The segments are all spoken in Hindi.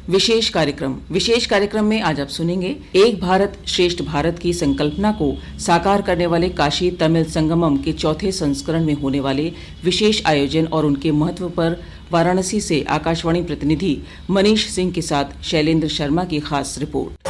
विशेष कार्यक्रम में आज आप सुनेंगे एक भारत श्रेष्ठ भारत की संकल्पना को साकार करने वाले काशी तमिल संगमम के चौथे संस्करण में होने वाले विशेष आयोजन और उनके महत्व पर वाराणसी से आकाशवाणी प्रतिनिधि मनीष सिंह के साथ शैलेंद्र शर्मा की खास रिपोर्ट।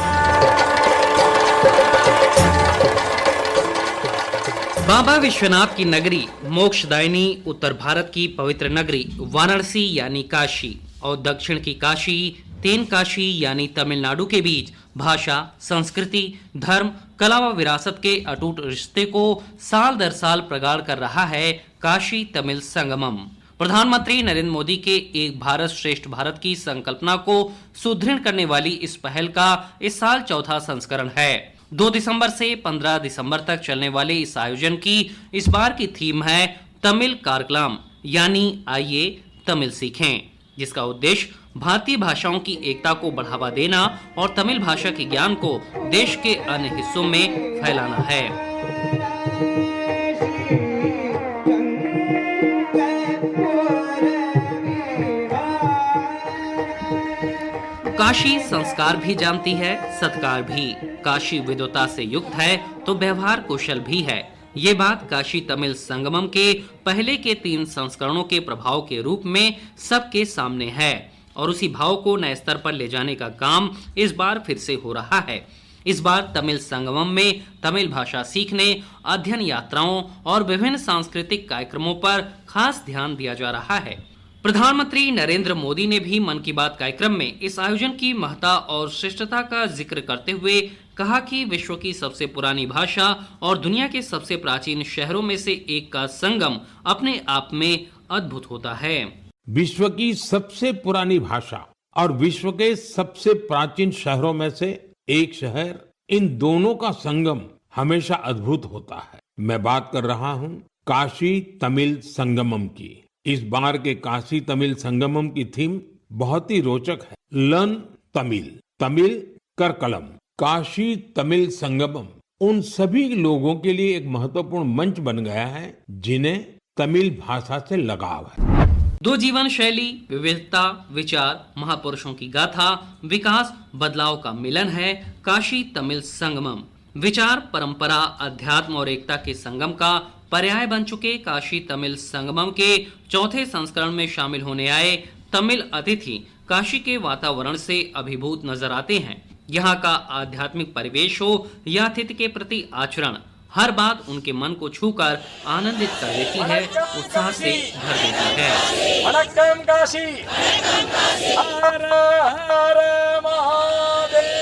बाबा विश्वनाथ की नगरी, मोक्षदायिनी, उत्तर भारत की पवित्र नगरी वाराणसी यानी काशी और दक्षिण की काशी तेनकाशी यानी तमिलनाडु के बीच भाषा, संस्कृति, धर्म, कला व विरासत के अटूट रिश्ते को साल दर साल प्रगाढ़ कर रहा है काशी तमिल संगमम। प्रधानमंत्री नरेंद्र मोदी के एक भारत श्रेष्ठ भारत की संकल्पना को सुदृढ़ करने वाली इस पहल का इस साल चौथा संस्करण है। 2 दिसंबर से 15 दिसंबर तक चलने वाले इस आयोजन की इस बार की थीम है तमिल कारकलाम यानी आइए तमिल सीखें, जिसका उद्देश्य भारतीय भाषाओं की एकता को बढ़ावा देना और तमिल भाषा के ज्ञान को देश के अन्य हिस्सों में फैलाना है। काशी संस्कार भी जानती है, सत्कार भी। काशी विद्वता से युक्त है तो व्यवहार कुशल भी है। ये बात काशी तमिल संगमम के पहले के 3 संस्करणों के प्रभाव के रूप में सबके सामने है और उसी भाव को नए स्तर पर ले जाने का काम इस बार फिर से हो रहा है। इस बार तमिल संगमम में तमिल भाषा सीखने, अध्ययन यात्राओं और विभिन्न सांस्कृतिक कार्यक्रमों पर खास ध्यान दिया जा रहा है। प्रधानमंत्री नरेंद्र मोदी ने भी मन की बात कार्यक्रम में इस आयोजन की महत्ता और श्रेष्ठता का जिक्र करते हुए कहा कि विश्व की सबसे पुरानी भाषा और दुनिया के सबसे प्राचीन शहरों में से एक का संगम अपने आप में अद्भुत होता है। विश्व की सबसे पुरानी भाषा और विश्व के सबसे प्राचीन शहरों में से एक शहर, इन दोनों का संगम हमेशा अद्भुत होता है। मैं बात कर रहा हूँ काशी तमिल संगमम की। इस बार के काशी तमिल संगमम की थीम बहुत ही रोचक है। लर्न तमिल, तमिल करकलम। काशी तमिल संगमम उन सभी लोगों के लिए एक महत्वपूर्ण मंच बन गया है जिन्हें तमिल भाषा से लगाव है। 2 जीवन शैली, विविधता, विचार, महापुरुषों की गाथा, विकास, बदलाव का मिलन है काशी तमिल संगमम। विचार, परंपरा, अध्यात्म और एकता के संगम का पर्याय बन चुके काशी तमिल संगमम के चौथे संस्करण में शामिल होने आए तमिल अतिथि काशी के वातावरण से अभिभूत नजर आते हैं। यहाँ का आध्यात्मिक परिवेश हो या अतिथि के प्रति आचरण, हर बात उनके मन को छूकर आनंदित कर देती है, उत्साह से भर देती है। वनक्कम काशी, हर हर महादेव।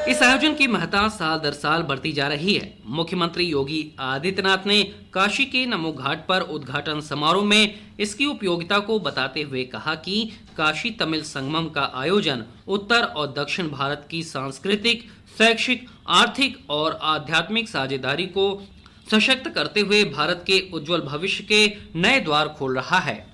इस आयोजन की महत्ता साल दर साल बढ़ती जा रही है। मुख्यमंत्री योगी आदित्यनाथ ने काशी के नमो घाट पर उद्घाटन समारोह में इसकी उपयोगिता को बताते हुए कहा कि काशी तमिल संगमम का आयोजन उत्तर और दक्षिण भारत की सांस्कृतिक, शैक्षिक, आर्थिक और आध्यात्मिक साझेदारी को सशक्त करते हुए भारत के उज्जवल भविष्य के नए द्वार खोल रहा है।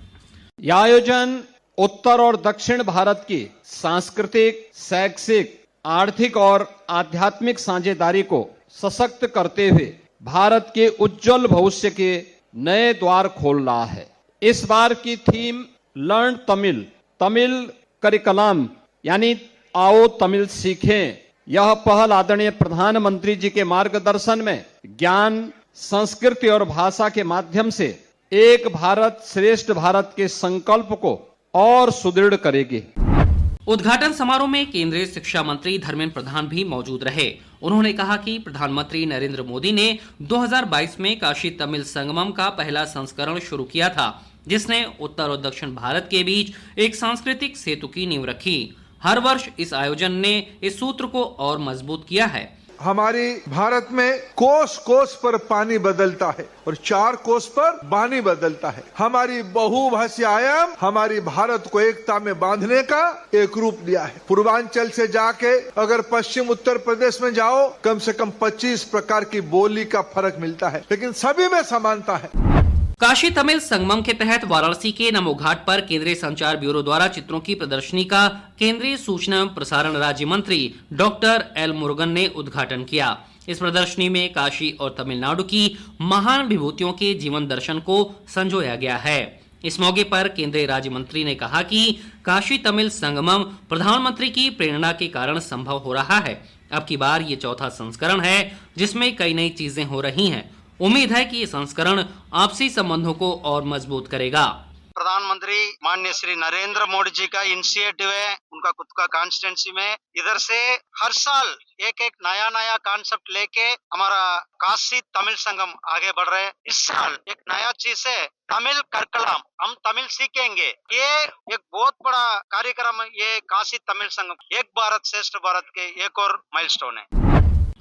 यह आयोजन उत्तर और दक्षिण भारत की सांस्कृतिक, शैक्षिक, आर्थिक और आध्यात्मिक साझेदारी को सशक्त करते हुए भारत के उज्जवल भविष्य के नए द्वार खोल रहा है। इस बार की theme learn Tamil, Tamil curriculum यानी आओ तमिल सीखें। यह पहल आदरणीय प्रधानमंत्री जी के मार्गदर्शन में ज्ञान, संस्कृति और भाषा के माध्यम से एक भारत श्रेष्ठ भारत के संकल्प को और सुदृढ़ करेगी। उद्घाटन समारोह में केंद्रीय शिक्षा मंत्री धर्मेंद्र प्रधान भी मौजूद रहे। उन्होंने कहा कि प्रधानमंत्री नरेंद्र मोदी ने 2022 में काशी तमिल संगमम का पहला संस्करण शुरू किया था, जिसने उत्तर और दक्षिण भारत के बीच एक सांस्कृतिक सेतु की नींव रखी। हर वर्ष इस आयोजन ने इस सूत्र को और मजबूत किया है। हमारी भारत में कोस कोस पर पानी बदलता है और 4 कोस पर वाणी बदलता है। हमारी बहुभाषी आयाम हमारी भारत को एकता में बांधने का एक रूप दिया है। पूर्वांचल से जाके अगर पश्चिम उत्तर प्रदेश में जाओ, कम से कम 25 प्रकार की बोली का फर्क मिलता है, लेकिन सभी में समानता है। काशी तमिल संगमम के तहत वाराणसी के नमो घाट पर केंद्रीय संचार ब्यूरो द्वारा चित्रों की प्रदर्शनी का केंद्रीय सूचना एवं प्रसारण राज्य मंत्री डॉक्टर एल मुरुगन ने उद्घाटन किया। इस प्रदर्शनी में काशी और तमिलनाडु की महान विभूतियों के जीवन दर्शन को संजोया गया है। इस मौके पर केंद्रीय राज्य मंत्री ने कहा कि काशी तमिल संगमम प्रधानमंत्री की प्रेरणा के कारण संभव हो रहा है। अब की बार ये चौथा संस्करण है जिसमें कई नई चीजें हो रही हैं। उम्मीद है कि ये संस्करण आपसी संबंधों को और मजबूत करेगा। प्रधानमंत्री माननीय श्री नरेंद्र मोदी जी का इनिशिएटिव है, उनका खुद का कॉन्स्टिट्यूंसी में इधर से हर साल एक नया कॉन्सेप्ट लेके हमारा काशी तमिल संगम आगे बढ़ रहे हैं। इस साल एक नया चीज है, तमिल करकलाम, हम तमिल सीखेंगे। ये एक बहुत बड़ा कार्यक्रम है, ये काशी तमिल संगम एक भारत श्रेष्ठ भारत के एक और माइलस्टोन है।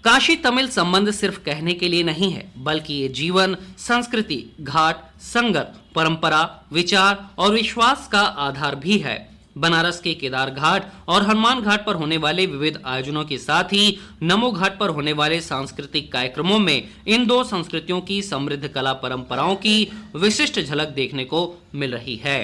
काशी तमिल संबंध सिर्फ कहने के लिए नहीं है, बल्कि ये जीवन, संस्कृति, घाट, संगत, परंपरा, विचार और विश्वास का आधार भी है। बनारस के केदार घाट और हनुमान घाट पर होने वाले विविध आयोजनों के साथ ही नमो घाट पर होने वाले सांस्कृतिक कार्यक्रमों में इन दो संस्कृतियों की समृद्ध कला परंपराओं की विशिष्ट झलक देखने को मिल रही है।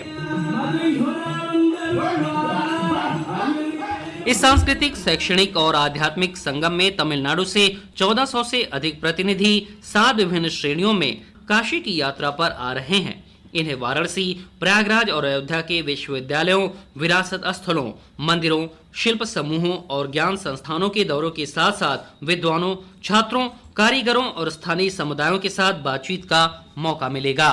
इस सांस्कृतिक, शैक्षणिक और आध्यात्मिक संगम में तमिलनाडु से 1400 से अधिक प्रतिनिधि 7 विभिन्न श्रेणियों में काशी की यात्रा पर आ रहे हैं। इन्हें वाराणसी, प्रयागराज और अयोध्या के विश्वविद्यालयों, विरासत स्थलों, मंदिरों, शिल्प समूहों और ज्ञान संस्थानों के दौरों के साथ साथ विद्वानों, छात्रों, कारीगरों और स्थानीय समुदायों के साथ बातचीत का मौका मिलेगा।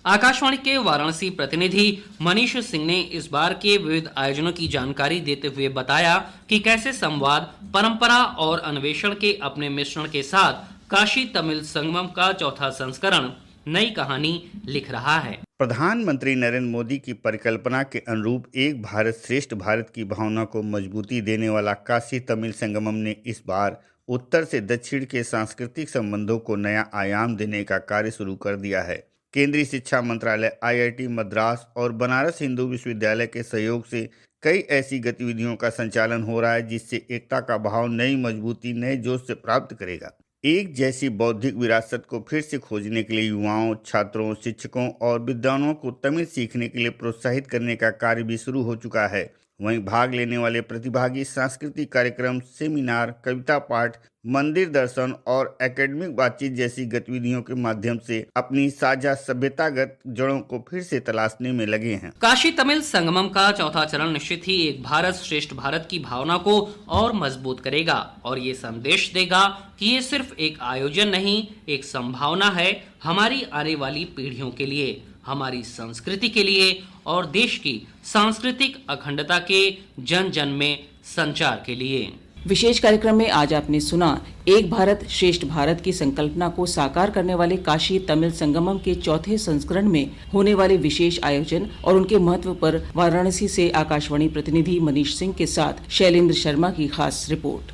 आकाशवाणी के वाराणसी प्रतिनिधि मनीष सिंह ने इस बार के विविध आयोजनों की जानकारी देते हुए बताया कि कैसे संवाद, परंपरा और अन्वेषण के अपने मिश्रण के साथ काशी तमिल संगमम का चौथा संस्करण नई कहानी लिख रहा है। प्रधानमंत्री नरेंद्र मोदी की परिकल्पना के अनुरूप एक भारत श्रेष्ठ भारत की भावना को मजबूती देने वाला काशी तमिल संगमम ने इस बार उत्तर से दक्षिण के सांस्कृतिक संबंधों को नया आयाम देने का कार्य शुरू कर दिया है। केंद्रीय शिक्षा मंत्रालय, IIT मद्रास और बनारस हिंदू विश्वविद्यालय के सहयोग से कई ऐसी गतिविधियों का संचालन हो रहा है जिससे एकता का भाव नई मजबूती, नए जोश से प्राप्त करेगा। एक जैसी बौद्धिक विरासत को फिर से खोजने के लिए युवाओं, छात्रों, शिक्षकों और विद्वानों को तमिल सीखने के लिए प्रोत्साहित करने का कार्य भी शुरू हो चुका है। वहीं भाग लेने वाले प्रतिभागी सांस्कृतिक कार्यक्रम, सेमिनार, कविता पाठ, मंदिर दर्शन और एकेडमिक बातचीत जैसी गतिविधियों के माध्यम से अपनी साझा सभ्यतागत जड़ों को फिर से तलाशने में लगे हैं। काशी तमिल संगमम का चौथा चरण निश्चित ही एक भारत श्रेष्ठ भारत की भावना को और मजबूत करेगा और ये संदेश देगा कि ये सिर्फ एक आयोजन नहीं, एक संभावना है हमारी आने वाली पीढ़ियों के लिए, हमारी संस्कृति के लिए और देश की सांस्कृतिक अखंडता के जन जन में संचार के लिए। विशेष कार्यक्रम में आज आपने सुना एक भारत श्रेष्ठ भारत की संकल्पना को साकार करने वाले काशी तमिल संगमम के चौथे संस्करण में होने वाले विशेष आयोजन और उनके महत्व पर वाराणसी से आकाशवाणी प्रतिनिधि मनीष सिंह के साथ शैलेंद्र शर्मा की खास रिपोर्ट।